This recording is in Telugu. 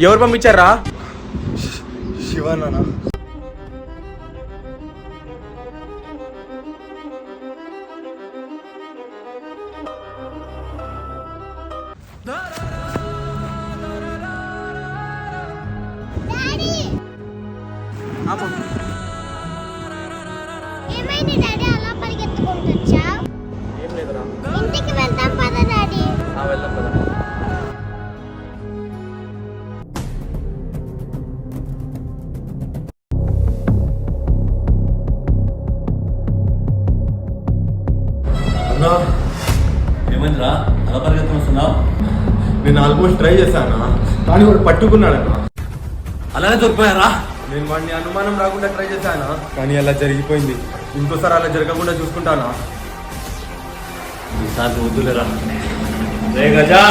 ఎవరు పంపించారా? శివనా? ఏమైంది డాడీ అలా పరిగెత్తుకుంటూ వచ్చావ్? ఏం లేదురా. ఇంటికి వెళ్దాం పద డాడీ. వెళ్దాం పద. అన్నా ఏమైందిరా అలా పరిగెత్తుకుని వస్తున్నావు? నేను ఆల్మోస్ట్ ట్రై చేశానా, కానీ వాడు పట్టుకున్నాడన్నా. అలానే దొరికిపోయారా? నేను వాడిని అనుమానం రాకుండా ట్రై చేశానా, కానీ అలా జరిగిపోయింది. ఇంకోసారి అలా జరగకుండా చూసుకుంటానా? ఈసారి వద్దులేరా. రే గజా